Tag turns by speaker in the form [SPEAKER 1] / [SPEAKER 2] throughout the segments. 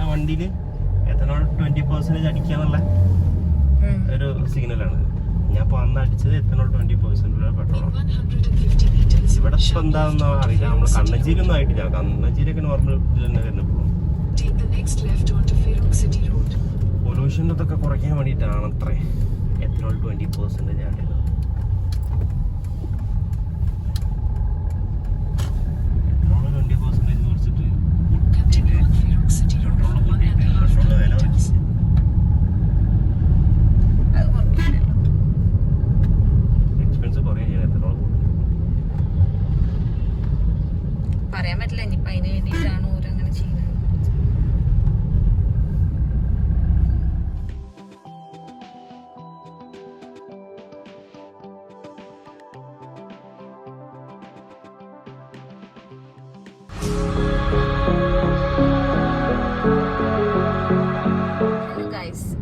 [SPEAKER 1] ആ വണ്ടിയിൽ എത്തനോൾ 20% അടിക്കാന്നുള്ള ഒരു സിഗ്നലാണ്. ഞാൻ ഇപ്പൊ അന്ന് അടിച്ചത് എത്തനോൾ 20% പെട്രോളാണ്. ഇവിടെ ഇപ്പൊ എന്താണെന്നോ അറിയില്ല. നമ്മള് കണ്ണഞ്ചേരിയൊന്നും ആയിട്ടില്ല. കണ്ണഞ്ചേരിയൊക്കെ നോർമൽ ഇതിൽ തന്നെ വരുന്നപ്പോൾ പൊല്യൂഷൻ്റെ ഇതൊക്കെ കുറയ്ക്കാൻ വേണ്ടിയിട്ടാണ് അത്രേ എത്തനോൾ 20% ആഡ് ചെയ്തത്.
[SPEAKER 2] പറയാൻ പറ്റില്ല ഇനിയിപ്പോ അതിന് വേണ്ടിയിട്ടാണ് ഓരങ്ങനെ ചെയ്യുന്നത്.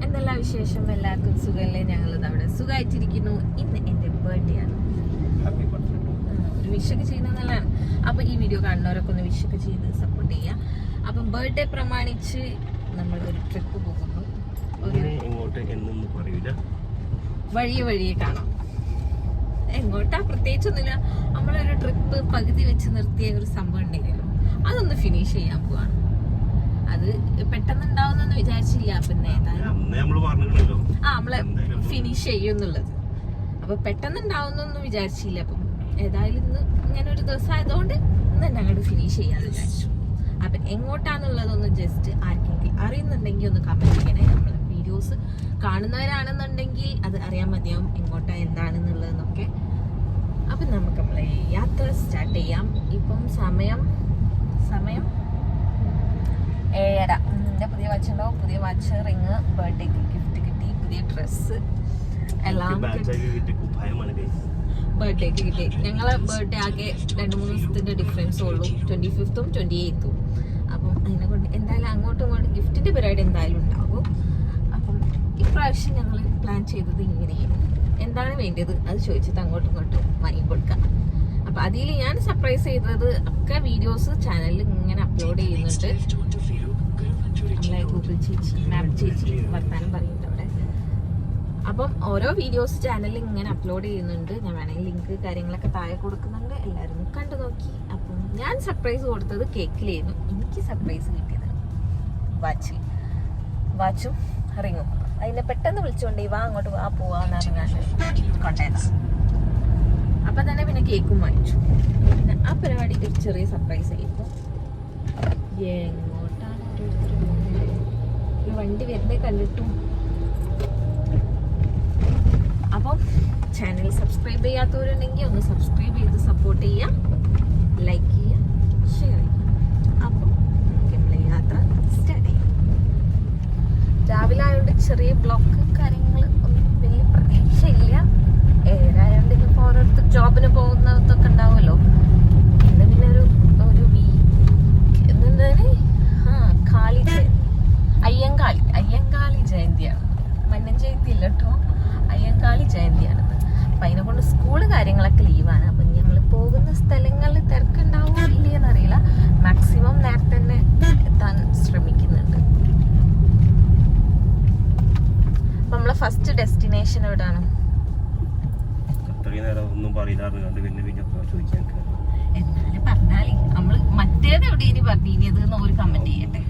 [SPEAKER 2] എന്തെല്ലാം വിശേഷം? എല്ലാവർക്കും സുഖമല്ലേ? ഞങ്ങളിത് അവിടെ സുഖമായിട്ടിരിക്കുന്നു. ഇന്ന് എൻ്റെ ബർത്ത്ഡേ ആണ്. ഒരു വിഷൊക്കെ ചെയ്യുന്നത് നല്ലതാണ്. അപ്പോൾ ഈ വീഡിയോ കാണുന്നവരൊക്കെ ഒന്ന് വിഷൊക്കെ ചെയ്ത് സപ്പോർട്ട് ചെയ്യുക. അപ്പം ബർത്ത്ഡേ പ്രമാണിച്ച് നമ്മൾ ഒരു ട്രിപ്പ് പോകുന്നു. വഴിയെ കാണാം. എങ്ങോട്ടാ പ്രത്യേകിച്ചൊന്നുമില്ല. നമ്മളൊരു ട്രിപ്പ് പകുതി വെച്ച് നിർത്തിയ ഒരു സംഭവം ഉണ്ടെങ്കിലും അതൊന്ന് ഫിനിഷ് ചെയ്യാൻ പോവാണ്. അത് പെട്ടെന്ന് ഉണ്ടാവുന്നെന്ന് വിചാരിച്ചില്ല. പിന്നെ നമ്മള് ഫിനിഷ് ചെയ്യുന്നുള്ളത് അപ്പൊ പെട്ടെന്ന് ഉണ്ടാവുന്നൊന്നും വിചാരിച്ചില്ല. അപ്പം ഏതായാലും ഇന്ന് ഇങ്ങനെ ഒരു ദിവസം ആയതുകൊണ്ട് ഇന്ന് തന്നെ അങ്ങോട്ട് ഫിനിഷ് ചെയ്യാന്ന് വിചാരിച്ചു. അപ്പൊ എങ്ങോട്ടാന്നുള്ളതൊന്ന് ജസ്റ്റ് ആർക്കെങ്കിലും അറിയുന്നുണ്ടെങ്കിൽ ഒന്ന് കമന്റ് ചെയ്യണേ. നമ്മള് വീഡിയോസ് കാണുന്നവരാണെന്നുണ്ടെങ്കിൽ അത് അറിയാൻ മതിയാവും എങ്ങോട്ടാ എന്താണെന്നുള്ളതെന്നൊക്കെ. അപ്പൊ നമുക്ക് നമ്മളെ യാത്ര സ്റ്റാർട്ട് ചെയ്യാം. ഇപ്പം സമയം 7:30. എൻ്റെ പുതിയ വാച്ച് ഉണ്ടാവും. പുതിയ വാച്ച്, റിങ്, ബർത്ത്ഡേക്ക് ഗിഫ്റ്റ് കിട്ടി, പുതിയ ഡ്രസ്സ് എല്ലാം ബർത്ത്ഡേക്ക് കിട്ടി. ഞങ്ങളെ ബർത്ത്ഡേ ആകെ 2-3 ദിവസത്തിന്റെ ഡിഫറൻസ് ഉള്ളൂ. 25th 28th. അപ്പം അതിനെ കൊണ്ട് എന്തായാലും അങ്ങോട്ടും ഇങ്ങോട്ടും ഗിഫ്റ്റിന്റെ പരിപാടി എന്തായാലും ഉണ്ടാകും. അപ്പം ഇപ്രാവശ്യം ഞങ്ങൾ പ്ലാൻ ചെയ്തത് ഇങ്ങനെയാണ്. എന്താണ് വേണ്ടത് അത് ചോദിച്ചിട്ട് അങ്ങോട്ടും ഇങ്ങോട്ടും വാങ്ങിക്കൊടുക്കാം. അപ്പൊ അതിൽ ഞാൻ സർപ്രൈസ് ചെയ്തത് ഒക്കെ വീഡിയോസ് ചാനലിൽ ഇങ്ങനെ അപ്ലോഡ് ചെയ്യുന്നുണ്ട്. നമ്മളെ ഗൂഗിൾ ചേച്ചി, മാപ്പ് ചേച്ചി വർത്താനം പറയുന്നുണ്ട് അവിടെ. അപ്പം ഓരോ വീഡിയോസ് ചാനലിൽ ഇങ്ങനെ അപ്ലോഡ് ചെയ്യുന്നുണ്ട്. ഞാൻ വേണമെങ്കിൽ ലിങ്ക് കാര്യങ്ങളൊക്കെ താഴെ കൊടുക്കുന്നുണ്ട്. എല്ലാവരും കണ്ടു നോക്കി. അപ്പം ഞാൻ സർപ്രൈസ് കൊടുത്തത് കേക്കിലായിരുന്നു. എനിക്ക് സർപ്രൈസ് കിട്ടിയത് വാച്ചും റിങ്ങും. അതിനെ പെട്ടെന്ന് വിളിച്ചുകൊണ്ട് വാ അങ്ങോട്ട് വാ പോവാന്ന് പറഞ്ഞാൽ കൊണ്ടേതാ. അപ്പൊ തന്നെ പിന്നെ കേക്കും വാങ്ങിച്ചു. പിന്നെ ആ പരിപാടി ഒരു ചെറിയ സർപ്രൈസ് ആയിരുന്നു. എങ്ങോട്ടാണ് ഒരു വണ്ടി വരുന്നേ കണ്ടിട്ടും. അപ്പം ചാനൽ സബ്സ്ക്രൈബ് ചെയ്യാത്തവരുണ്ടെങ്കിൽ ഒന്ന് സബ്സ്ക്രൈബ് ചെയ്ത് സപ്പോർട്ട് ചെയ്യാം, ലൈക്ക് ചെയ്യാം, ഷെയർ ചെയ്യാം. അപ്പം നമ്മളെ യാത്ര സ്റ്റാർട്ട് ചെയ്യാം. രാവിലെ ആയതുകൊണ്ട് ചെറിയ ബ്ലോക്ക് കാര്യങ്ങൾ ഒന്നും വലിയ പ്രതീക്ഷയില്ല. ഏതായതുകൊണ്ട് ഇനിയിപ്പോൾ ഓരോരുത്തർ ജോബിന് പോകുന്നതൊക്കെ ഉണ്ടാവുമല്ലോ. പിന്നെ പിന്നെ ഒരു അയ്യങ്കാളി ജയന്തിയാണ്. മന്നൻ ജയന്തി ഇല്ല കേട്ടോ, അയ്യങ്കാളി ജയന്തിയാണെന്ന്. അപ്പം അതിനെ കൊണ്ട് സ്കൂള് കാര്യങ്ങളൊക്കെ ലീവാണ്. അപ്പം ഞങ്ങൾ പോകുന്ന സ്ഥലങ്ങളിൽ തിരക്കുണ്ടാവുമോ ഇല്ലയെന്ന് അറിയില്ല. മാക്സിമം നേരത്തെ തന്നെ എത്താൻ ശ്രമിക്കുന്നുണ്ട്. അപ്പം നമ്മളെ ഫസ്റ്റ് ഡെസ്റ്റിനേഷൻ എവിടെയാണ്? എന്നാലും പറഞ്ഞാലേ നമ്മള് മറ്റേത് എവിടെ ഇനി പറഞ്ഞത് എന്ന് ഒരു കമന്റ് ചെയ്യട്ടെ.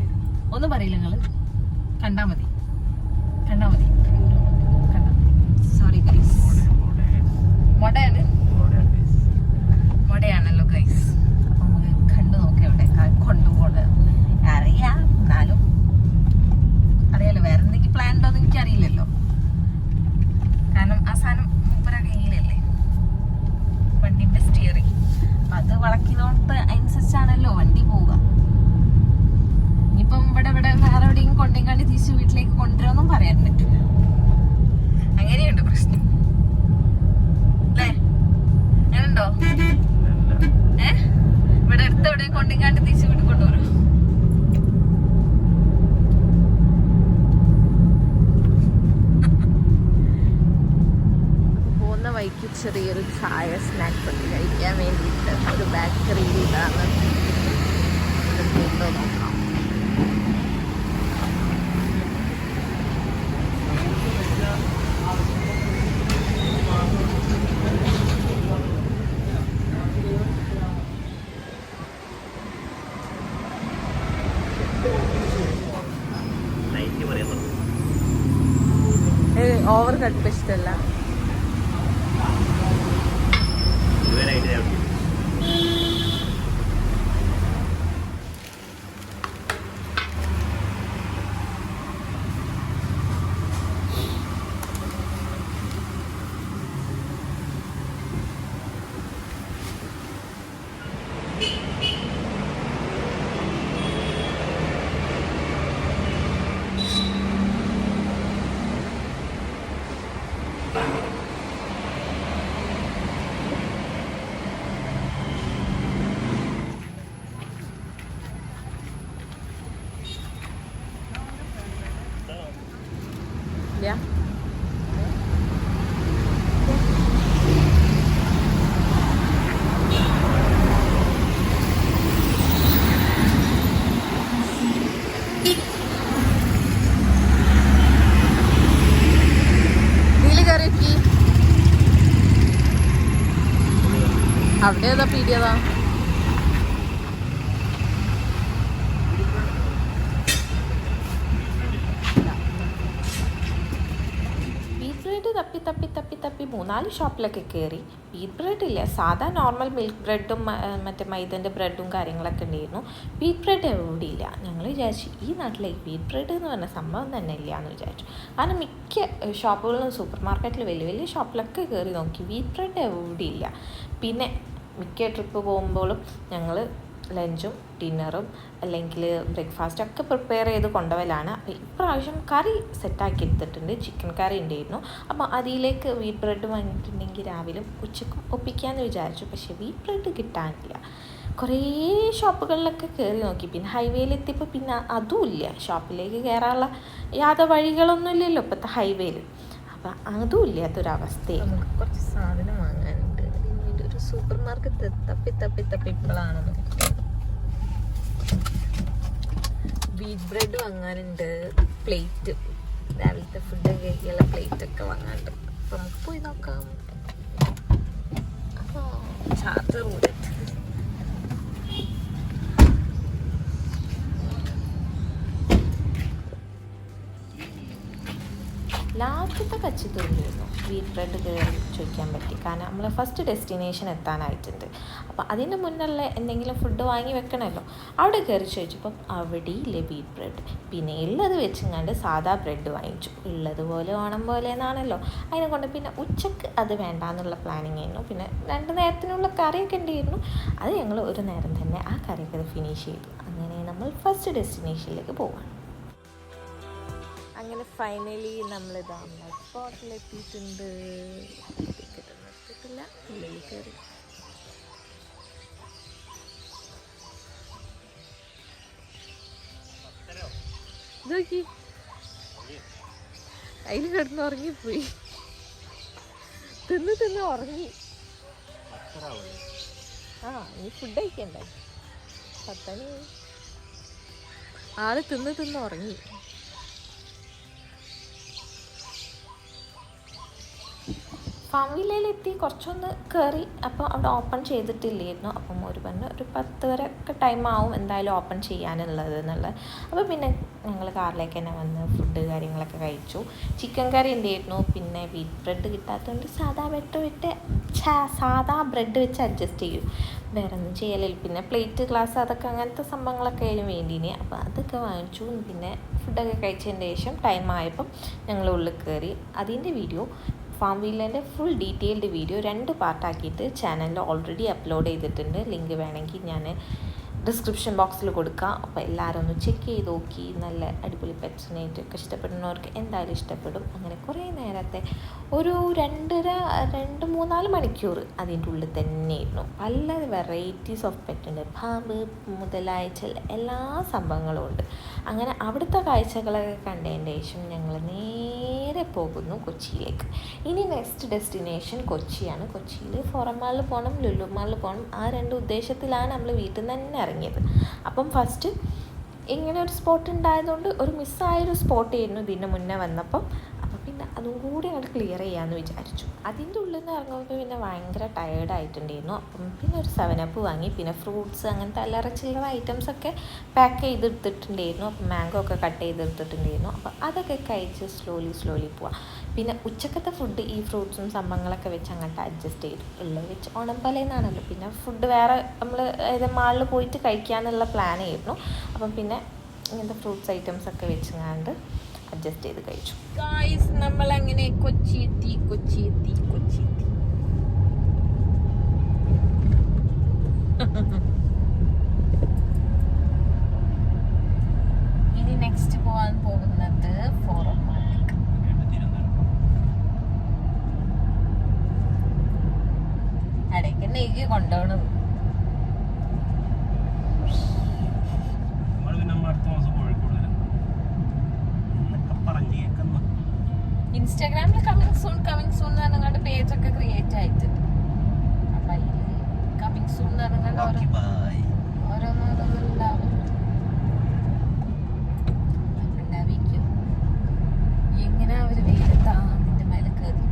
[SPEAKER 2] ഒന്നും പറയില്ല, നിങ്ങള് കണ്ടാ മതി. സോറി ഗൈസ്, മൊടയാണല്ലോ ഗൈസ്. അപ്പൊ നമുക്ക് കണ്ടു നോക്കാം എവിടെ കൊണ്ടുപോകണത്. അറിയാം, എന്നാലും അറിയാലോ വേറെ എന്തെങ്കിലും പ്ലാൻ ഉണ്ടോ എന്ന് എനിക്കറിയില്ലല്ലോ. കാരണം ആ സാധനം മൂപ്പര കയ്യിലല്ലേ വണ്ടിന്റെ സ്റ്റിയറിംഗ്. അപ്പൊ അത് വളക്കിനോട്ട് അനുസരിച്ചാണല്ലോ വണ്ടി പോവുക. ഇനിയിപ്പം ഇവിടെ വേറെ എവിടെയും കൊണ്ടെങ്കാണ്ട് തിരിച്ച് വീട്ടിലേക്ക് കൊണ്ടുവരാമെന്നും പറയാൻ പറ്റില്ല. അങ്ങനെയുണ്ട് പ്രശ്നം അല്ലേ? അങ്ങനെയുണ്ടോ? ഇവിടെ അടുത്ത് എവിടെയും കൊണ്ടെങ്കാണ്ട് തിരിച്ച് വീട്ടിൽ കൊണ്ടുവരും. പോകുന്ന വഴിക്ക് ചെറിയൊരു ചായ സ്നാക്സ് ഒക്കെ കഴിക്കാൻ വേണ്ടിയിട്ട് ഒരു ബേക്കറിയിൽ ഇതാണ്. നോക്കാം. ഓവർ കടുപ്പ് ഇഷ്ടമല്ല. Yeah. അവിടെ ഏതാ പീടിയതാ? തപ്പി 3-4 ഷോപ്പിലൊക്കെ കയറി. വീറ്റ് ബ്രെഡ് ഇല്ല, സാധാ നോർമൽ മിൽക്ക് ബ്രെഡും മറ്റേ മൈദൻ്റെ ബ്രെഡും കാര്യങ്ങളൊക്കെ ഉണ്ടായിരുന്നു. വീറ്റ് ബ്രെഡ് എവിടെ ഇല്ല. ഞങ്ങൾ വിചാരിച്ചു ഈ നാട്ടിലേക്ക് വീറ്റ് ബ്രെഡ് എന്ന് പറഞ്ഞ സംഭവം തന്നെ ഇല്ല എന്ന് വിചാരിച്ചു. കാരണം മിക്ക ഷോപ്പുകളിലും സൂപ്പർ മാർക്കറ്റിൽ വലിയ വലിയ ഷോപ്പിലൊക്കെ കയറി നോക്കി, വീറ്റ് ബ്രെഡ് എവിടെ ഇല്ല. പിന്നെ മിക്ക ട്രിപ്പ് പോകുമ്പോഴും ഞങ്ങൾ ലഞ്ചും ഡിന്നറും അല്ലെങ്കിൽ ബ്രേക്ക്ഫാസ്റ്റൊക്കെ പ്രിപ്പയർ ചെയ്ത് കൊണ്ടുപോകലാണ്. അപ്പോൾ ഇപ്രാവശ്യം കറി സെറ്റാക്കി എടുത്തിട്ടുണ്ട്, ചിക്കൻ കറി ഉണ്ടായിരുന്നു. അപ്പോൾ അതിലേക്ക് വീറ്റ് ബ്രെഡ് വാങ്ങിയിട്ടുണ്ടെങ്കിൽ രാവിലെ ഉച്ചക്കും ഒപ്പിക്കാമെന്ന് വിചാരിച്ചു. പക്ഷേ വീറ്റ് ബ്രെഡ് കിട്ടാനില്ല. കുറേ ഷോപ്പുകളിലൊക്കെ കയറി നോക്കി. പിന്നെ ഹൈവേയിലെത്തിയപ്പോൾ പിന്നെ അതും ഇല്ല. ഷോപ്പിലേക്ക് കയറാനുള്ള യാതൊരു വഴികളൊന്നും ഇല്ലല്ലോ ഇപ്പോഴത്തെ ഹൈവേയിൽ. അപ്പം അതും ഇല്ലാത്തൊരവസ്ഥയാണ്. കുറച്ച് സാധനം വാങ്ങാനുണ്ട്. പിന്നീട് ഒരു സൂപ്പർ മാർക്കറ്റ് തപ്പി ഇപ്പോഴാണ് വീറ്റ് ബ്രെഡ് വാങ്ങാനുണ്ട്. പ്ലേറ്റ്, രാവിലത്തെ ഫുഡ് കഴിക്കാനുള്ള പ്ലേറ്റൊക്കെ വാങ്ങാനുണ്ട്. അപ്പം നമുക്ക് പോയി നോക്കാം. ചാർജർ കൂടെ ലാസ്റ്റത്തെ കച്ചി തോന്നിയിരുന്നു വീറ്റ് ബ്രെഡ് കയറി ചോദിക്കാൻ പറ്റി. കാരണം നമ്മൾ ഫസ്റ്റ് ഡെസ്റ്റിനേഷൻ എത്താനായിട്ടുണ്ട്. അപ്പോൾ അതിന് മുന്നുള്ള എന്തെങ്കിലും ഫുഡ് വാങ്ങി വെക്കണമല്ലോ. അവിടെ കയറി ചോദിച്ചപ്പം അവിടെ ഇല്ലേ വീറ്റ് ബ്രെഡ്. പിന്നെ ഉള്ളത് വെച്ചെങ്ങാണ്ട് സാധാ ബ്രെഡ് വാങ്ങിച്ചു. ഉള്ളതുപോലെ ഓണം പോലെ എന്നാണല്ലോ. അതിനെ കൊണ്ട് പിന്നെ ഉച്ചക്ക് അത് വേണ്ടാന്നുള്ള പ്ലാനിങ് ആയിരുന്നു. പിന്നെ 2 നേരത്തിനുള്ള കറിയൊക്കെ ഉണ്ടായിരുന്നു. അത് ഞങ്ങൾ ഒരു നേരം തന്നെ ആ കറിയൊക്കെ ഫിനിഷ് ചെയ്തു. അങ്ങനെ നമ്മൾ ഫസ്റ്റ് ഡെസ്റ്റിനേഷനിലേക്ക് പോവാണ്. അങ്ങനെ ഫൈനലി നമ്മളിതാ സ്പോട്ടിലെത്തിയിട്ടുണ്ട്. ടിക്കറ്റ് ഒന്നും എടുത്തിട്ടില്ല, ഉള്ളിൽ കയറി. നോക്കി അതിൽ കിടന്ന് ഉറങ്ങിപ്പോയി. തിന്ന് ഉറങ്ങി. നീ ഫുഡ് കഴിക്കണ്ടേ? 10 മണി ആള് തിന്ന് ഉറങ്ങി. ഫാം വില്ലയിലെത്തി കുറച്ചൊന്ന് കയറി. അപ്പോൾ അവിടെ ഓപ്പൺ ചെയ്തിട്ടില്ലായിരുന്നു. അപ്പം ഒരു 10 വരെയൊക്കെ ടൈം ആവും എന്തായാലും ഓപ്പൺ ചെയ്യാനുള്ളത് എന്നുള്ളത്. അപ്പോൾ പിന്നെ ഞങ്ങൾ കാറിലേക്ക് തന്നെ വന്ന് ഫുഡ് കാര്യങ്ങളൊക്കെ കഴിച്ചു. ചിക്കൻ കറി ഉണ്ടായിരുന്നു. പിന്നെ വീറ്റ് ബ്രെഡ് കിട്ടാത്തതുകൊണ്ട് സാധാ ബ്രെഡ് വെച്ച് അഡ്ജസ്റ്റ് ചെയ്യും. വേറെ ഒന്നും ചെയ്യലില്ല. പിന്നെ പ്ലേറ്റ്, ഗ്ലാസ് അതൊക്കെ അങ്ങനത്തെ സംഭവങ്ങളൊക്കെ ആയാലും വേണ്ടിയിന്. അപ്പോൾ അതൊക്കെ വാങ്ങിച്ചു. പിന്നെ ഫുഡൊക്കെ കഴിച്ചതിന് ശേഷം ടൈം ആയപ്പം ഞങ്ങൾ ഉള്ളിൽ കയറി. അതിൻ്റെ വീഡിയോ, ഫാം വീലിൻ്റെ ഫുൾ ഡീറ്റെയിൽഡ് വീഡിയോ 2 പാർട്ടാക്കിയിട്ട് ചാനലിൽ ഓൾറെഡി അപ്ലോഡ് ചെയ്തിട്ടുണ്ട്. ലിങ്ക് വേണമെങ്കിൽ ഞാൻ ഡിസ്ക്രിപ്ഷൻ ബോക്സിൽ കൊടുക്കാം. അപ്പോൾ എല്ലാവരും ഒന്ന് ചെക്ക് ചെയ്ത് നോക്കി. നല്ല അടിപൊളി പെറ്റ്സിനായിട്ടൊക്കെ ഇഷ്ടപ്പെടുന്നവർക്ക് എന്തായാലും ഇഷ്ടപ്പെടും. അങ്ങനെ കുറേ നേരത്തെ ഒരു 2-3-4 മണിക്കൂർ അതിൻ്റെ ഉള്ളിൽ തന്നെയായിരുന്നു. പല വെറൈറ്റീസ് ഓഫ് പെറ്റുണ്ട്. പാമ്പ് മുതലായ എല്ലാ സംഭവങ്ങളും ഉണ്ട്. അങ്ങനെ അവിടുത്തെ കാഴ്ചകളൊക്കെ കണ്ടതിന് ശേഷം ഞങ്ങൾ നേരെ പോകുന്നു കൊച്ചിയിലേക്ക്. ഇനി നെക്സ്റ്റ് ഡെസ്റ്റിനേഷൻ കൊച്ചിയാണ്. കൊച്ചിയിൽ ഫോറം മാളിൽ പോകണം, ലുലു മാളിൽ പോകണം. ആ 2 ഉദ്ദേശത്തിലാണ് നമ്മൾ വീട്ടിൽ നിന്ന് തന്നെ ഇറങ്ങിയത്. അപ്പം ഫസ്റ്റ് ഇങ്ങനെ ഒരു സ്പോട്ട് ഉണ്ടായതുകൊണ്ട് ഒരു മിസ്സായൊരു സ്പോട്ടായിരുന്നു ഇതിന് മുന്നേ വന്നപ്പം. അപ്പം പിന്നെ
[SPEAKER 3] അതും കൂടി അങ്ങോട്ട് ക്ലിയർ ചെയ്യാമെന്ന് വിചാരിച്ചു. അതിൻ്റെ ഉള്ളിൽ നിന്ന് ഇറങ്ങുമ്പോൾ പിന്നെ ഭയങ്കര ടയേർഡായിട്ടുണ്ടായിരുന്നു. അപ്പം പിന്നെ ഒരു 7up വാങ്ങി. പിന്നെ ഫ്രൂട്ട്സ് അങ്ങനത്തെ അല്ലറ ചില്ലറ ഐറ്റംസൊക്കെ പാക്ക് ചെയ്തെടുത്തിട്ടുണ്ടായിരുന്നു. അപ്പം മാംഗോ ഒക്കെ കട്ട് ചെയ്തെടുത്തിട്ടുണ്ടായിരുന്നു. അപ്പോൾ അതൊക്കെ കഴിച്ച് സ്ലോലി പോവാം. പിന്നെ ഉച്ചക്കത്തെ ഫുഡ് ഈ ഫ്രൂട്ട്സും സംഭവങ്ങളൊക്കെ വെച്ച് അങ്ങോട്ട് അഡ്ജസ്റ്റ് ചെയ്തു. ഉള്ളത് വെച്ച് ഓണംപലേന്നാണല്ലോ. പിന്നെ ഫുഡ് വേറെ നമ്മൾ മാളിൽ പോയിട്ട് കഴിക്കാമെന്നുള്ള പ്ലാനായിരുന്നു. അപ്പം പിന്നെ ഇങ്ങനത്തെ ഫ്രൂട്ട്സ് ഐറ്റംസ് ഒക്കെ വെച്ചങ്ങാണ്ട് അഡ്ജസ്റ്റ് ചെയ്ത് കഴിച്ചു.
[SPEAKER 2] ഗായ്സ് നമ്മളങ്ങനെ കൊച്ചി എത്തി. ഇനി നെക്സ്റ്റ് പോകാൻ പോകുന്നത് ഫോറം മാളിലേക്ക്. അടയ്ക്ക് നെയ്യ് കൊണ്ടുപോകണത്. ഇൻസ്റ്റാഗ്രാമിൽ കമ്മിങ് സൂൺ എന്ന് പറഞ്ഞാണ്ട് പേജൊക്കെ ക്രിയേറ്റ് ആയിട്ടുണ്ട്. അപ്പൊ അതില് കമ്മിങ് സൂൺ എന്ന് പറഞ്ഞാണ്ട് ഓരോന്നോരോന്നുണ്ടാവും. ഉണ്ടാവിക്കും എങ്ങനെ അവര് വെയിലത്താ അതിന്റെ മേലെ കയറിക്കും.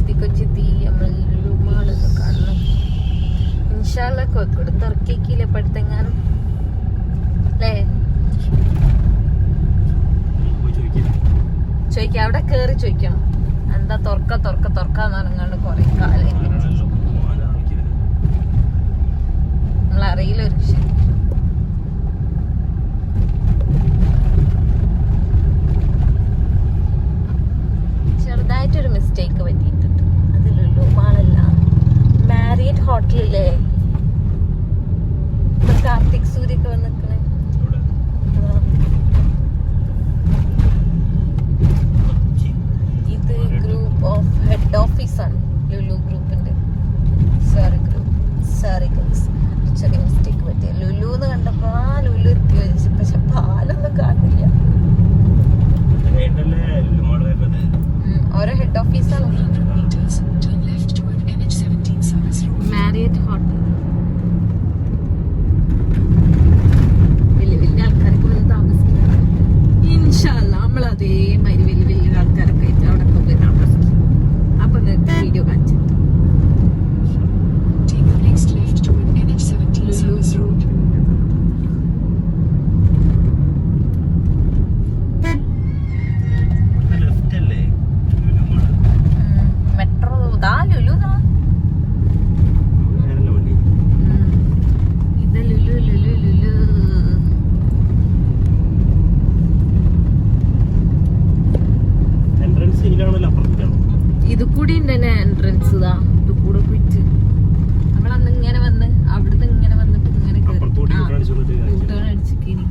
[SPEAKER 2] കൊച്ചി നമ്മൾ ലുലുമാളൊക്കെ കാണണം. ഇൻഷാല്ല കോഴിക്കോട് തുറക്കിക്കില്ല പഠിത്തെങ്ങാനും അല്ലേ ചോദിക്കാം. അവിടെ കേറി ചോദിക്കണം എന്താ തുറക്കാന്ന് പറഞ്ഞാണ്ട് കൊറേ കാലം നമ്മളറിയില്ല ഒരു വിഷയം. ചെറുതായിട്ടൊരു മിസ്റ്റേക്ക് പറ്റിയിട്ടുണ്ട്. അത് ലുലു മാളല്ല, മാരിയറ്റ് ഹോട്ടലില്ലേ കാർത്തിക് സൂര്യൊക്കെ വന്ന് നിൽക്കണേ. ഇത് ഗ്രൂപ്പ് ഓഫ് ഹെഡ് ഓഫീസാണ് ലുലു ഗ്രൂപ്പിന്റെ. സോറി ചെറിയ മിസ്റ്റേക്ക് പറ്റിയ. ലുലു എന്ന് കണ്ടപ്പോ ലുലു എത്തി വെച്ചു, പക്ഷെ പാലൊന്നും കാണില്ല. ഓരോ ഹെഡ് ഓഫീസാണ്. മാരിയറ്റ് ഹോട്ടൽ വലിയ ആൾക്കാരൊക്കെ വന്ന് താമസിക്കും. ഇൻഷാല്ല നമ്മൾ അതേമാതിരി വലിയ ആൾക്കാരൊക്കെ ആയിട്ട് അവിടെ പോയി താമസിക്കും. അപ്പൊ വീഡിയോ കാണിച്ചു. ഇത് കൂടി തന്നെ എൻട്രൻസ് ഇതാ. ഇത് കൂടെ പോയിട്ട് നമ്മളന്ന് ഇങ്ങനെ വന്ന് അവിടുന്ന് ഇങ്ങനെ വന്നിട്ട് ഇങ്ങനെ അടിച്ചിനി.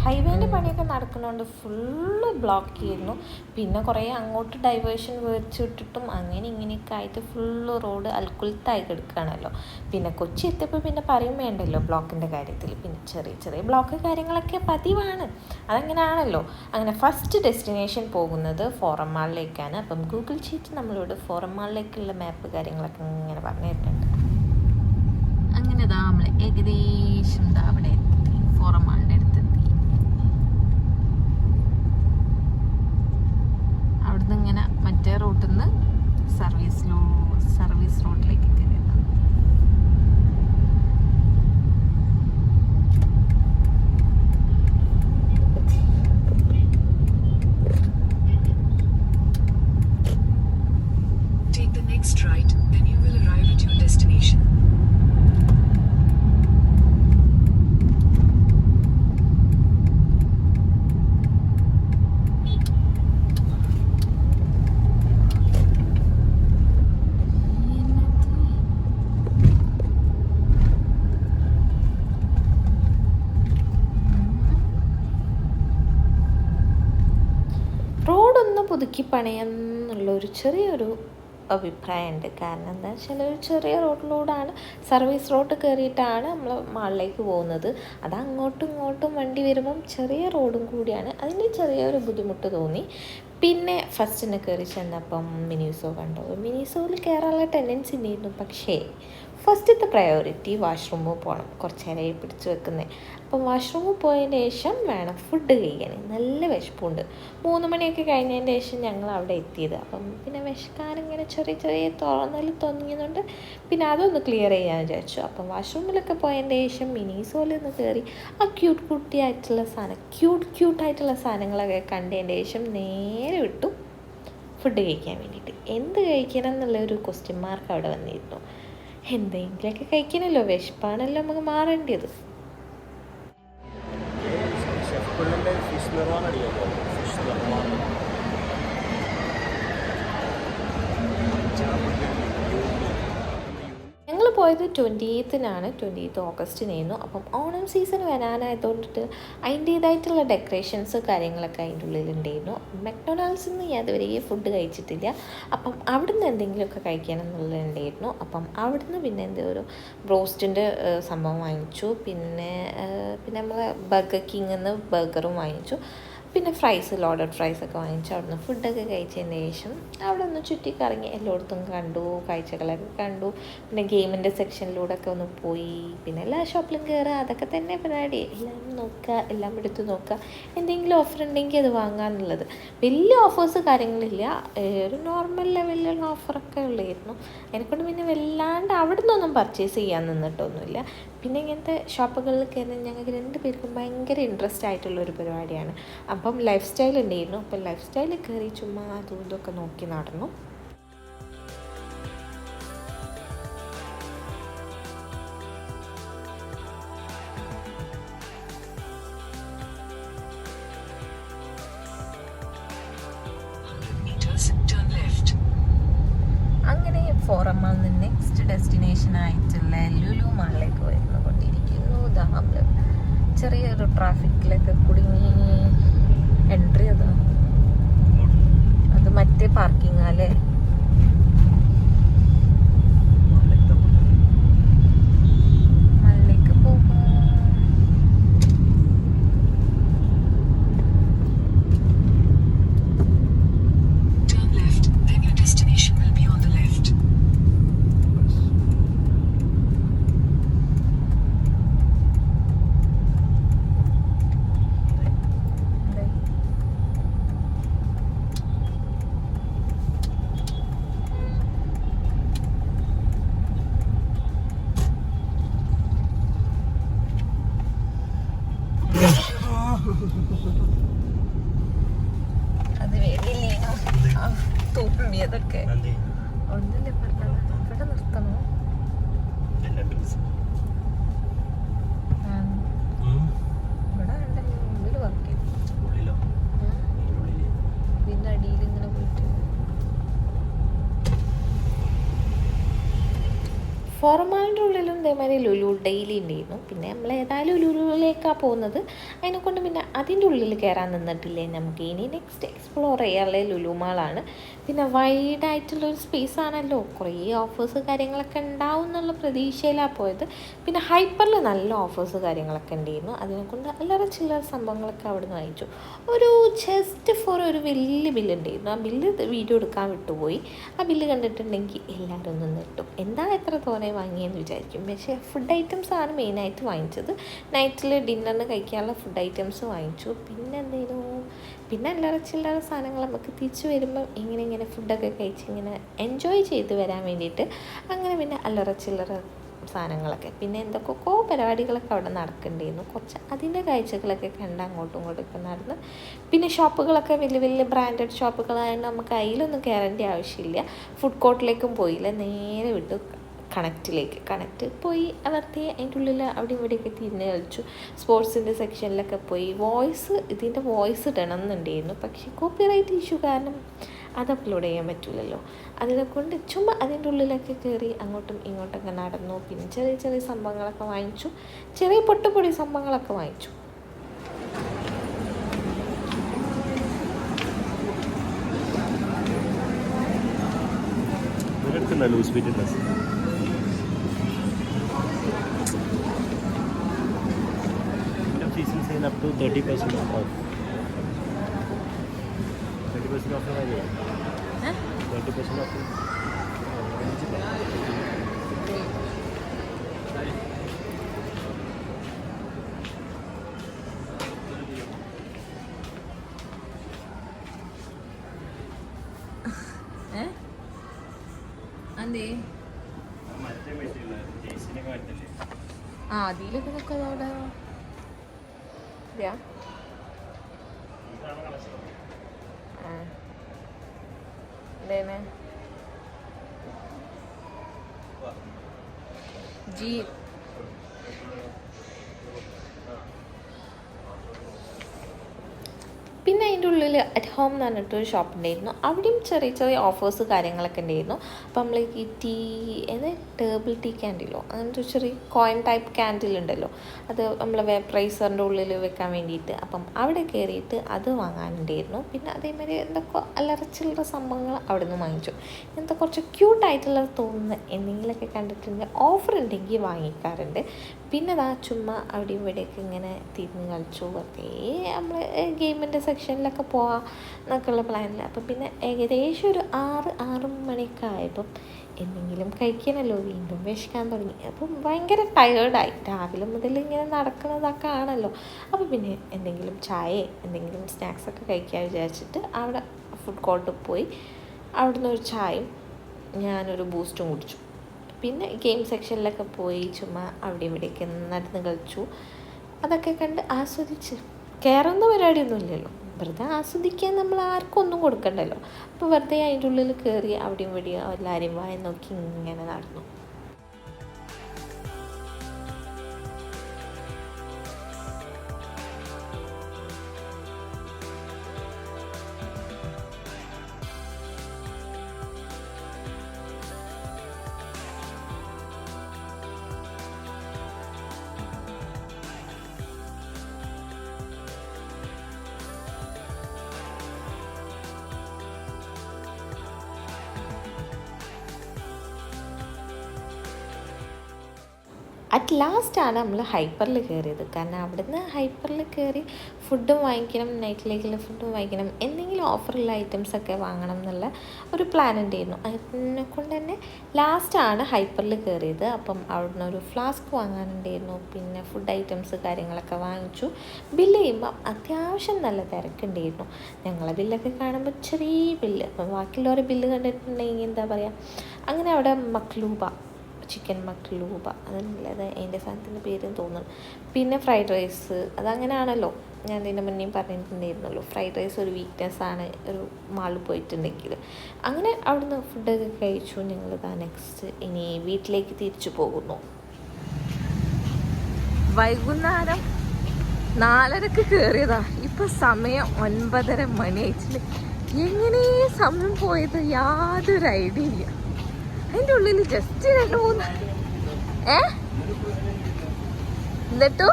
[SPEAKER 3] ഹൈവേൻ്റെ പണിയൊക്കെ നടക്കുന്നതുകൊണ്ട് ഫുള്ള് ബ്ലോക്ക് ചെയ്യുന്നു. പിന്നെ കുറേ അങ്ങോട്ട് ഡൈവേർഷൻ വെച്ചിട്ടിട്ടും അങ്ങനെ ഇങ്ങനെയൊക്കെ ആയിട്ട് ഫുള്ള് റോഡ് അൽക്കുലത്തായി കിടക്കുകയാണല്ലോ. പിന്നെ കൊച്ചി എത്തിയപ്പോൾ പിന്നെ പറയും വേണ്ടല്ലോ ബ്ലോക്കിൻ്റെ കാര്യത്തിൽ. പിന്നെ ചെറിയ ബ്ലോക്ക് കാര്യങ്ങളൊക്കെ പതിവാണ്, അതങ്ങനെയാണല്ലോ. അങ്ങനെ ഫസ്റ്റ് ഡെസ്റ്റിനേഷൻ പോകുന്നത് ഫോറം മാളിലേക്കാണ്. അപ്പം ഗൂഗിൾ ഷീറ്റ് നമ്മളോട് ഫോറം മാളിലേക്കുള്ള മാപ്പ് കാര്യങ്ങളൊക്കെ ഇങ്ങനെ പറഞ്ഞു തരുന്നുണ്ട്.
[SPEAKER 2] അങ്ങനെ നമ്മൾ ഏകദേശം അവിടെ എത്തി, ഫോറം മാളിൻ്റെ അടുത്തെത്തി. അവിടുന്ന് ഇങ്ങനെ മറ്റേ റൂട്ടിൽ നിന്ന് സർവീസ് റോഡിലേക്ക് കയറിയതാണ്.
[SPEAKER 4] Take the next right, then you will arrive at your destination.
[SPEAKER 3] റോഡൊന്ന് പുതുക്കി പണിയെന്നുള്ളൊരു ചെറിയൊരു അഭിപ്രായമുണ്ട്. കാരണം എന്താ വെച്ചാൽ ഒരു ചെറിയ റോഡിലൂടെയാണ്, സർവീസ് റോഡ് കയറിയിട്ടാണ് നമ്മൾ മാളിലേക്ക് പോകുന്നത്. അത് അങ്ങോട്ടും ഇങ്ങോട്ടും വണ്ടി വരുമ്പം ചെറിയ റോഡും കൂടിയാണ്, അതിന് ചെറിയൊരു ബുദ്ധിമുട്ട് തോന്നി. പിന്നെ ഫസ്റ്റിന് കയറി ചെന്നപ്പം മിനിസോ കണ്ടു. മിനിസോയിൽ കയറാനുള്ള ടെൻഡൻസി ഉണ്ടായിരുന്നു, പക്ഷേ ഫസ്റ്റത്തെ പ്രയോറിറ്റി വാഷ്റൂമിൽ പോകണം. കുറച്ച് നേരമായി പിടിച്ച് വെക്കുന്നത്. അപ്പം വാഷ്റൂമിൽ പോയതിന് ശേഷം വേണം ഫുഡ് കഴിക്കാൻ. നല്ല വിശപ്പുണ്ട്. 3 മണിയൊക്കെ കഴിഞ്ഞതിന് ശേഷം ഞങ്ങൾ അവിടെ എത്തിയത്. അപ്പം പിന്നെ വിശക്കാനിങ്ങനെ ചെറിയ തോന്നിയതുകൊണ്ട് പിന്നെ അതൊന്ന് ക്ലിയർ ചെയ്യാമെന്ന് വിചാരിച്ചു. അപ്പം വാഷ്റൂമിലൊക്കെ പോയതിന് ശേഷം മിനിസോയിൽ നിന്ന് കയറി ആ ക്യൂട്ടായിട്ടുള്ള സാധനങ്ങളൊക്കെ കണ്ടതിന് ശേഷം നേരെ വിട്ടു ഫുഡ് കഴിക്കാൻ വേണ്ടിയിട്ട്. എന്ത് കഴിക്കണം എന്നുള്ളൊരു ക്വസ്റ്റ്യൻ മാർക്ക് അവിടെ വന്നിരുന്നു. എന്തെങ്കിലുമൊക്കെ കഴിക്കണമല്ലോ, വിശപ്പാണല്ലോ നമുക്ക് മാറേണ്ടത്. ഞങ്ങൾ പോയത് 20th-നാണ്, 20th ഓഗസ്റ്റിനായിരുന്നു. അപ്പം ഓണം സീസൺ വരാനായതുകൊണ്ടിട്ട് അതിൻ്റേതായിട്ടുള്ള ഡെക്കറേഷൻസ് കാര്യങ്ങളൊക്കെ അതിൻ്റെ ഉള്ളിലുണ്ടായിരുന്നു. മക്ഡൊണാൾഡ്സിൽ നിന്ന് ഞാൻ അതുവരെ ഫുഡ് കഴിച്ചിട്ടില്ല. അപ്പം അവിടുന്ന് എന്തെങ്കിലുമൊക്കെ കഴിക്കണം എന്നുള്ളതുണ്ടായിരുന്നു. അപ്പം അവിടുന്ന് പിന്നെ എന്തോ ഒരു ബ്രോസ്റ്റിൻ്റെ സംഭവം വാങ്ങിച്ചു. പിന്നെ നമ്മൾ ബർഗർ കിങ്ങിൽ നിന്ന് ബർഗറും വാങ്ങിച്ചു. പിന്നെ ലോഡഡ് ഫ്രൈസൊക്കെ വാങ്ങിച്ചു. അവിടുന്ന് ഫുഡൊക്കെ കഴിച്ചതിന് ശേഷം അവിടെ ഒന്ന് ചുറ്റിക്കറങ്ങി എല്ലായിടത്തും കണ്ടു, കാഴ്ചകളൊക്കെ കണ്ടു. പിന്നെ ഗെയിമിൻ്റെ സെക്ഷനിലൂടെയൊക്കെ ഒന്ന് പോയി. പിന്നെ എല്ലാ ഷോപ്പിലും കയറുക, അതൊക്കെ തന്നെ പരിപാടി. എല്ലാം നോക്കുക, എല്ലാം എടുത്ത് നോക്കുക, എന്തെങ്കിലും ഓഫർ ഉണ്ടെങ്കിൽ അത് വാങ്ങാമെന്നുള്ളത്. വലിയ ഓഫേഴ്സ് കാര്യങ്ങളില്ല, ഒരു നോർമൽ ലെവലിലുള്ള ഓഫറൊക്കെ ഉള്ളായിരുന്നു. അതിനെക്കൊണ്ട് പിന്നെ വല്ലാണ്ട് അവിടെ നിന്നൊന്നും പർച്ചേസ് ചെയ്യാൻ നിന്നിട്ടൊന്നുമില്ല. പിന്നെ ഇങ്ങനത്തെ ഷോപ്പുകളിൽ കയറി ഞങ്ങൾക്ക് 2 പേർക്കും ഭയങ്കര ഇൻട്രസ്റ്റ് ആയിട്ടുള്ളൊരു പരിപാടിയാണ്. അപ്പം ലൈഫ് സ്റ്റൈൽ ഉണ്ടായിരുന്നു. അപ്പം ലൈഫ് സ്റ്റൈലിൽ കയറി ചുമ്മാ അതും ഇതൊക്കെ നോക്കി നടന്നു. അങ്ങനെ ഫോറം മാളിൽ നിന്ന് നെക്സ്റ്റ് ഡെസ്റ്റിനേഷൻ ആയിട്ടുള്ള ലുലു മാളിലേക്ക് വരുന്നു കൊണ്ടിരിക്കുന്നു. നമ്മൾ ചെറിയൊരു ട്രാഫിക്കിലൊക്കെ കുടുങ്ങി. എൻട്രി അത് മറ്റേ പാർക്കിംഗ് അല്ലേ? മള്ളിലേക്ക് പോകും.
[SPEAKER 4] Turn left, then your destination will be on the left.
[SPEAKER 3] അത് വേദിയില്ലേനോ തൂമ്പിയതൊക്കെ ഒന്നല്ലേ പറഞ്ഞത്. ഇവിടെ നിർത്തണോ? ഇവിടെ ഉണ്ടല്ലോ ഉള്ളിൽ വർക്ക് ചെയ്തു. പിന്നെ അടിയിൽ ഇങ്ങനെ പോയിട്ട് ഫോറമാളിൻ്റെ ഉള്ളിലും ഇതേമാതിരി ലുലു ഡെയിലി ഉണ്ടായിരുന്നു. പിന്നെ നമ്മൾ ഏതായാലും ലുലുവിലേക്കാണ് പോകുന്നത്. അതിനെക്കൊണ്ട് പിന്നെ അതിൻ്റെ ഉള്ളിൽ കയറാൻ നിന്നിട്ടില്ലേ. നമുക്ക് ഇനി നെക്സ്റ്റ് എക്സ്പ്ലോർ ചെയ്യാനുള്ള ലുലു മാളാണ്. പിന്നെ വൈഡായിട്ടുള്ളൊരു സ്പേസ് ആണല്ലോ, കുറേ ഓഫേഴ്സ് കാര്യങ്ങളൊക്കെ ഉണ്ടാവും എന്നുള്ള പ്രതീക്ഷയിലാണ് പോയത്. പിന്നെ ഹൈപ്പറിൽ നല്ല ഓഫേഴ്സ് കാര്യങ്ങളൊക്കെ ഉണ്ടായിരുന്നു. അതിനെക്കൊണ്ട് അല്ലറ ചില്ലറ സംഭവങ്ങളൊക്കെ അവിടെ നിന്ന് വാങ്ങിച്ചു. ഒരു ജസ്റ്റ് ഫോർ ഒരു വലിയ ബില്ലുണ്ടായിരുന്നു. ആ ബില്ല് വീഡിയോ എടുക്കാൻ വിട്ടുപോയി. ആ ബില്ല് കണ്ടിട്ടുണ്ടെങ്കിൽ എല്ലാവരും ഒന്ന് നെട്ടും, എന്താ എത്ര തോനെ വാങ്ങിയെന്ന് വിചാരിക്കും. പക്ഷേ ഫുഡ് ഐറ്റംസ് ആണ് മെയിനായിട്ട് വാങ്ങിച്ചത്. നൈറ്റിൽ ഡിന്നറിന് കഴിക്കാനുള്ള ഫുഡ് ഐറ്റംസ് വാങ്ങിച്ചു. പിന്നെ എന്തെങ്കിലും പിന്നെ അല്ലറ ചില്ലറ സാധനങ്ങൾ നമുക്ക് തിരിച്ച് വരുമ്പം ഇങ്ങനെ ഫുഡൊക്കെ കഴിച്ച് ഇങ്ങനെ എൻജോയ് ചെയ്ത് വരാൻ വേണ്ടിയിട്ട് അങ്ങനെ പിന്നെ അല്ലറ ചില്ലറ സാധനങ്ങളൊക്കെ. പിന്നെ എന്തൊക്കെയോ പരിപാടികളൊക്കെ അവിടെ നടക്കേണ്ടിയിരുന്നു. കുറച്ച് അതിൻ്റെ കാഴ്ചകളൊക്കെ കണ്ട് അങ്ങോട്ടും ഇങ്ങോട്ടൊക്കെ നടന്ന്. പിന്നെ ഷോപ്പുകളൊക്കെ വലിയ വലിയ ബ്രാൻഡഡ് ഷോപ്പുകളായതുകൊണ്ട് നമുക്ക് അതിലൊന്നും കയറേണ്ട ആവശ്യമില്ല. ഫുഡ് കോർട്ടിലേക്കും പോയില്ല, നേരെ വിട്ടു കണക്റ്റ് പോയി അവർത്തി അതിൻ്റെ ഉള്ളിൽ അവിടെ ഇവിടെയൊക്കെ തിരിഞ്ഞ് കളിച്ചു. സ്പോർട്സിൻ്റെ സെക്ഷനിലൊക്കെ പോയി. ഇതിൻ്റെ വോയിസ് ഇടണം എന്നുണ്ടായിരുന്നു, പക്ഷേ കോപ്പിറൈറ്റ് ഇഷ്യൂ കാരണം അത് അപ്ലോഡ് ചെയ്യാൻ പറ്റില്ലല്ലോ. അതിനെക്കൊണ്ട് ചുമ്മാ അതിൻ്റെ ഉള്ളിലൊക്കെ കയറി അങ്ങോട്ടും ഇങ്ങോട്ടൊക്കെ നടന്നു. പിന്നെ ചെറിയ സംഭവങ്ങളൊക്കെ വാങ്ങിച്ചു, ചെറിയ പൊട്ടുപൊടി സംഭവങ്ങളൊക്കെ വാങ്ങിച്ചു.
[SPEAKER 1] ഉണ്ടോ loose fit dress? Season sale up to 30% off. 30% off 30% off.
[SPEAKER 2] അതെ ആ അതിലൊക്കെ നോക്കാം അവിടെ എന്തേനെ ജി
[SPEAKER 3] പിന്നെ അതിൻ്റെ ഉള്ളിൽ അറ്റ് ഹോം എന്ന് പറഞ്ഞിട്ടൊരു ഷോപ്പ് ഉണ്ടായിരുന്നു. അവിടെയും ചെറിയ ചെറിയ ഓഫേഴ്സ് കാര്യങ്ങളൊക്കെ ഉണ്ടായിരുന്നു. അപ്പോൾ നമ്മൾ ഈ ടീ ടേബിൾ ടീ ക്യാൻഡിലോ അങ്ങനത്തെ ഒരു ചെറിയ കോയിൻ ടൈപ്പ് ക്യാൻഡിൽ ഉണ്ടല്ലോ, അത് നമ്മൾ വേപ്പറൈസറിൻ്റെ ഉള്ളിൽ വെക്കാൻ വേണ്ടിയിട്ട്. അപ്പം അവിടെ കയറിയിട്ട് അത് വാങ്ങാനുണ്ടായിരുന്നു. പിന്നെ അതേമാതിരി എന്തൊക്കെ അല്ലറച്ചിലുള്ള സംഭവങ്ങൾ അവിടെ നിന്ന് വാങ്ങിച്ചു. ഇങ്ങനത്തെ കുറച്ച് ക്യൂട്ടായിട്ടുള്ള തോന്നുന്ന എന്തെങ്കിലുമൊക്കെ കണ്ടിട്ടുണ്ട് ഓഫർ ഉണ്ടെങ്കിൽ വാങ്ങിക്കാറുണ്ട്. പിന്നെ അതാ ചുമ്മാ അവിടെയും ഇവിടെയൊക്കെ ഇങ്ങനെ തിരിഞ്ഞ് കളിച്ചു. വെറുതെ നമ്മൾ ഗെയിമിൻ്റെ സെക്ഷനിലൊക്കെ പോവാം എന്നൊക്കെയുള്ള പ്ലാനിൽ. അപ്പം പിന്നെ ഏകദേശം ഒരു 6 മണിയൊക്കെ ആയപ്പം എന്തെങ്കിലും കഴിക്കാനല്ലോ വീണ്ടും വിശക്കാൻ തുടങ്ങി. അപ്പം ഭയങ്കര ടയേർഡായി. രാവിലെ മുതൽ ഇങ്ങനെ നടക്കുന്നതൊക്കെ ആണല്ലോ. അപ്പോൾ പിന്നെ എന്തെങ്കിലും ചായ എന്തെങ്കിലും സ്നാക്സൊക്കെ കഴിക്കാൻ വിചാരിച്ചിട്ട് അവിടെ ഫുഡ് കോർട്ടിൽ പോയി അവിടുന്ന് ഒരു ചായയും ഞാനൊരു ബൂസ്റ്റും കുടിച്ചു. പിന്നെ ഗെയിം സെക്ഷനിലൊക്കെ പോയി ചുമ്മാ അവിടെ ഇവിടെയൊക്കെ നടന്ന് കളിച്ചു. അതൊക്കെ കണ്ട് ആസ്വദിച്ച് കയറുന്ന പരിപാടിയൊന്നും ഇല്ലല്ലോ, വെറുതെ ആസ്വദിക്കാൻ നമ്മൾ ആർക്കും ഒന്നും കൊടുക്കണ്ടല്ലോ. അപ്പോൾ വെറുതെ അതിൻ്റെ ഉള്ളിൽ കയറി അവിടെയും ഇവിടെയും എല്ലാവരെയും വായി നോക്കി ഇങ്ങനെ നടന്നു. അറ്റ് ലാസ്റ്റാണ് നമ്മൾ ഹൈപ്പറിൽ കയറിയത്. കാരണം അവിടുന്ന് ഹൈപ്പറിൽ കയറി ഫുഡും വാങ്ങിക്കണം, നൈറ്റിലേക്കുള്ള ഫുഡും വാങ്ങിക്കണം, എന്തെങ്കിലും ഓഫറുള്ള ഐറ്റംസൊക്കെ വാങ്ങണം എന്നുള്ള ഒരു പ്ലാൻ ഉണ്ടായിരുന്നു. അതിനെക്കൊണ്ട് തന്നെ ലാസ്റ്റാണ് ഹൈപ്പറിൽ കയറിയത്. അപ്പം അവിടുന്ന് ഒരു ഫ്ലാസ്ക് വാങ്ങാനുണ്ടായിരുന്നു. പിന്നെ ഫുഡ് ഐറ്റംസ് കാര്യങ്ങളൊക്കെ വാങ്ങിച്ചു. ബില്ല് ചെയ്യുമ്പോൾ അത്യാവശ്യം നല്ല തിരക്കുണ്ടായിരുന്നു. ഞങ്ങളെ ബില്ലൊക്കെ കാണുമ്പോൾ ചെറിയ ബില്ല്, അപ്പം ബാക്കിയുള്ളവരെ ബില്ല് കണ്ടിട്ടുണ്ടെങ്കിൽ എന്താ പറയുക. അങ്ങനെ അവിടെ മക്ലൂബ ചിക്കൻ മക്ലൂബ അതല്ലത് അതിൻ്റെ സാധനത്തിൻ്റെ പേരും തോന്നുന്നു. പിന്നെ ഫ്രൈഡ് റൈസ്, അതങ്ങനെയാണല്ലോ, ഞാൻ ഇതിൻ്റെ മുന്നേ പറഞ്ഞിട്ടുണ്ടായിരുന്നല്ലോ, ഫ്രൈഡ് റൈസ് ഒരു വീക്ക്നെസ്സാണ് ഒരു മാളിൽ പോയിട്ടുണ്ടെങ്കിൽ. അങ്ങനെ അവിടുന്ന് ഫുഡൊക്കെ കഴിച്ചു. ഞങ്ങളിതാ നെക്സ്റ്റ് ഇനി വീട്ടിലേക്ക് തിരിച്ചു പോകുന്നു.
[SPEAKER 2] വൈകുന്നേരം 4:30 കയറിയതാ. ഇപ്പം സമയം 9:30 മണിയായിട്ടില്ല. എങ്ങനെ സമയം പോയത് യാതൊരു ഐഡിയ ഇല്ല. അതിൻ്റെ ഉള്ളിൽ ജസ്റ്റ് 2-3 എന്നിട്ടോ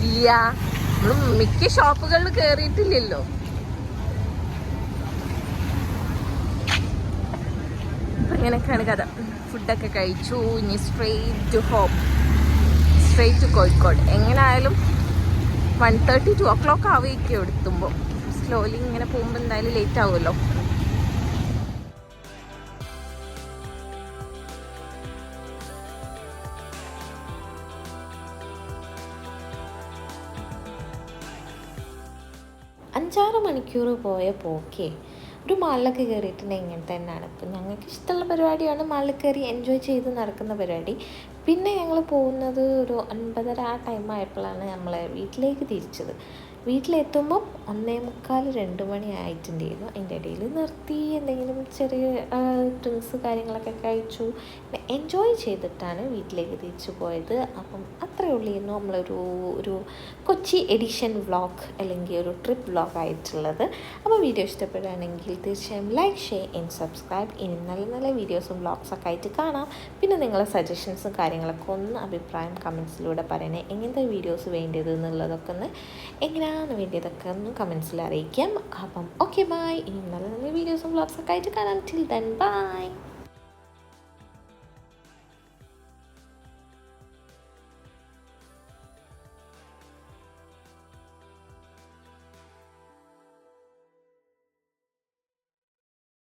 [SPEAKER 2] ഇല്ല, നമ്മൾ മിക്ക ഷോപ്പുകളിൽ കയറിയിട്ടില്ലല്ലോ. അപ്പം ഇങ്ങനെയൊക്കെയാണ് കഥ. ഫുഡൊക്കെ കഴിച്ചു. ഇനി straight to home, straight to Kozhikode. എങ്ങനെയായാലും 1:30 2 o'clock ആവുകയൊക്കെ എത്തുമ്പോൾ. സ്ലോലി ഇങ്ങനെ പോകുമ്പോൾ എന്തായാലും ലേറ്റ് ആവുമല്ലോ.
[SPEAKER 3] അഞ്ചാറ് മണിക്കൂർ പോയ പോക്കേ. ഒരു മാളിലൊക്കെ കയറിയിട്ടുണ്ടെങ്കിൽ ഇങ്ങനെ തന്നെയാണ്. ഇപ്പം ഞങ്ങൾക്ക് ഇഷ്ടമുള്ള പരിപാടിയാണ് മാളിൽ കയറി എൻജോയ് ചെയ്ത് നടക്കുന്ന പരിപാടി. പിന്നെ ഞങ്ങൾ പോകുന്നത് ഒരു 9:30 ആ ടൈം ആയപ്പോഴാണ് നമ്മളെ വീട്ടിലേക്ക് തിരിച്ചത്. വീട്ടിലെത്തുമ്പം 1:45 2 മണി ആയിട്ടുണ്ടായിരുന്നു. അതിൻ്റെ ഇടയിൽ നിർത്തി എന്തെങ്കിലും ചെറിയ ഡ്രിങ്ക്സ് കാര്യങ്ങളൊക്കെ കഴിച്ചു. പിന്നെ എൻജോയ് ചെയ്തിട്ടാണ് വീട്ടിലേക്ക് തിരിച്ചു പോയത്. അപ്പം അത്രയേ ഉള്ളായിരുന്നു നമ്മളൊരു കൊച്ചി എഡിഷൻ വ്ളോഗ് അല്ലെങ്കിൽ ഒരു ട്രിപ്പ് വ്ളോഗ് ആയിട്ടുള്ളത്. അപ്പോൾ വീഡിയോ ഇഷ്ടപ്പെടുകയാണെങ്കിൽ തീർച്ചയായും ലൈക്ക്, ഷെയർ ആൻഡ് സബ്സ്ക്രൈബ്. ഇനി നല്ല നല്ല വീഡിയോസും വ്ളോഗ്സൊക്കെ ആയിട്ട് കാണാം. പിന്നെ നിങ്ങളുടെ സജഷൻസും കാര്യങ്ങളൊക്കെ ഒന്ന് അഭിപ്രായം കമൻസിലൂടെ പറയണേ. എങ്ങനത്തെ വീഡിയോസ് വേണ്ടത് എന്നുള്ളതൊക്കെ ഒന്ന് എങ്ങനെയാണ് വേണ്ടിയതൊക്കെ ഒന്ന് കമൻസിൽ അറിയിക്കാം. അപ്പം ഓക്കെ ബൈ. ഇനി നല്ല നല്ല വീഡിയോസും വ്ളോഗ്സൊക്കെ ആയിട്ട് കാണാം. Till then bye.